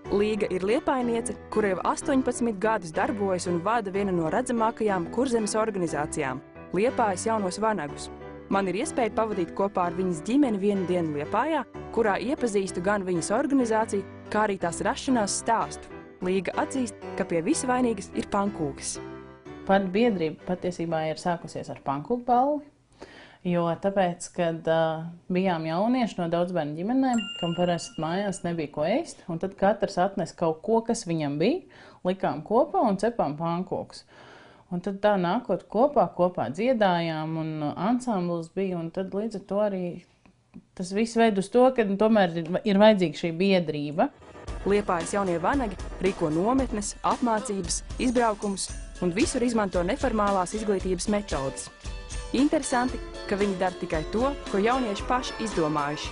Līga ir liepainiece, kura jau 18 gadus darbojas un vada viena no redzamākajām Kurzemes organizācijām – Liepājas jaunos vanagus. Man ir iespēja pavadīt kopā ar viņas ģimeni vienu dienu Liepājā, kurā iepazīstu gan viņas organizāciju, kā arī tās rašanās stāstu. Līga atzīst, ka pie visa vainīgas ir pankūkas. Pat biedrība patiesībā ir sākusies ar pankūku balli, jo tāpēc, kad bijām jaunieši no daudzbērnu ģimenēm, kam parasti mājās nebija ko ēst, un tad katrs atnes kaut ko, kas viņam bija, likām kopā un cepām pankūkus. Un tad tā nākot kopā dziedājām un ansamblis bija, un tad līdz ar to arī tas viss veid uz to, ka tomēr ir vajadzīga šī biedrība. Liepājas jaunie vanagi rīko nometnes, apmācības, izbraukumus un visur izmanto neformālās izglītības metodes. Interesanti, ka viņi dara tikai to, ko jaunieši paši izdomājuši.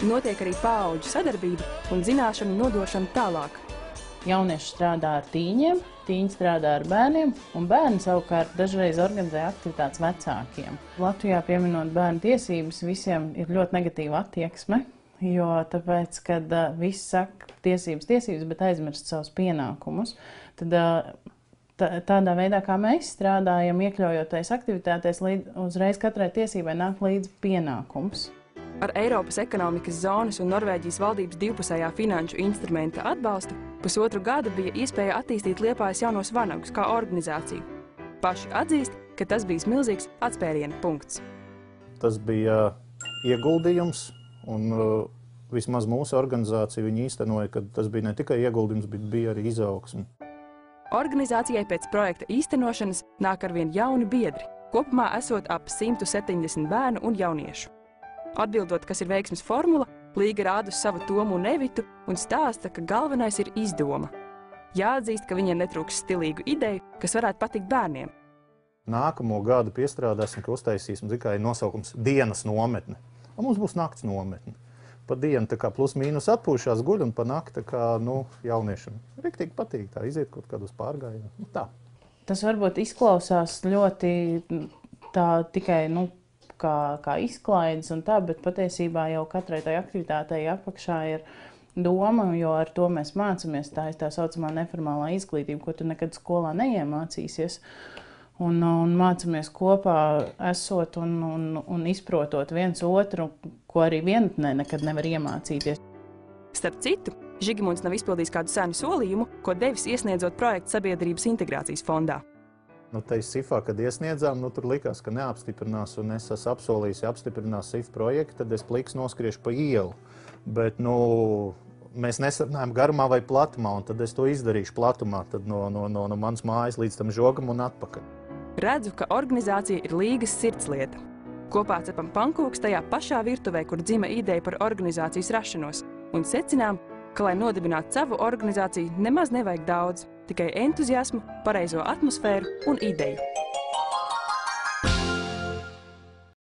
Notiek arī paauģu sadarbība un zināšanu nodošana tālāk. Jaunieši strādā ar tīņiem, tīņi strādā ar bērniem, un bērni savukārt dažreiz organizē aktivitātes vecākiem. Latvijā, pieminot bērnu tiesības, visiem ir ļoti negatīva attieksme, jo tāpēc, kad visi saka tiesības, bet aizmirst savus pienākumus, tad tādā veidā, kā mēs strādājam, iekļaujoties aktivitātēs, uzreiz katrai tiesībai nāk līdzi pienākums. Ar Eiropas ekonomikas zonas un Norvēģijas valdības divpusējā finanšu instrumenta atbalstu pusotru gadu bija iespēja attīstīt Liepājas jaunos vanagus kā organizāciju. Paši atzīst, ka tas bija milzīgs atspēriena punkts. Tas bija ieguldījums, un vismaz mūsu organizācija viņi īstenoja, ka tas bija ne tikai ieguldījums, bet bija arī izaugsme. Organizācijai pēc projekta īstenošanas nāk arvien jauni biedri, kopumā esot ap 170 bērnu un jauniešu. Atbildot, kas ir veiksmes formula, Līga rāda uz savu tomu un evitu un stāsta, ka galvenais ir izdoma. Jāatzīst, ka viņiem netrūks stilīgu ideju, kas varētu patikt bērniem. Nākamo gadu piestrādāsim, ka uztaisīsim tikai nosaukums dienas nometne. Un mums būs nakts nometne. Pa dienu tā kā plus mīnus atpūšās guļ un pa nakti tā kā, jauniešiem riktīgi patīk tā iziet kaut kādos pārgājienus. Tā. Tas varbūt izklausās ļoti tā tikai, kā izklaides un tā, bet patiesībā jau katrai tai aktivitātei apakšā ir doma, jo ar to mēs mācāmies. Tā ir tā saucamā neformālā izglītība, ko tu nekad skolā neiemācīsies. Un mācāmies kopā esot un izprotot viens otru, ko arī vienatnē nekad nevar iemācīties. Starp citu, Žigimunds nav izpildījis kādu senu solījumu, ko devis iesniedzot projektu Sabiedrības integrācijas fondā. Te SIFā, kad iesniedzām, tur likās, ka neapstiprinās, un es esmu apsolījis, ja apstiprinās SIF projektu, tad es pliks noskriešu pa ielu. Bet, mēs nesarunājam garumā vai platumā, un tad es to izdarīšu platumā, tad no manas mājas līdz tam žogam un atpakaļ. Redzu, ka organizācija ir Līgas sirdslieta. Kopā cepam pankūkus tajā pašā virtuvē, kur dzima ideja par organizācijas rašanos, un secinām, ka, lai nodibinātu savu organizāciju, nemaz nevajag daudz, tikai entuziasmu, pareizo atmosfēru un ideju.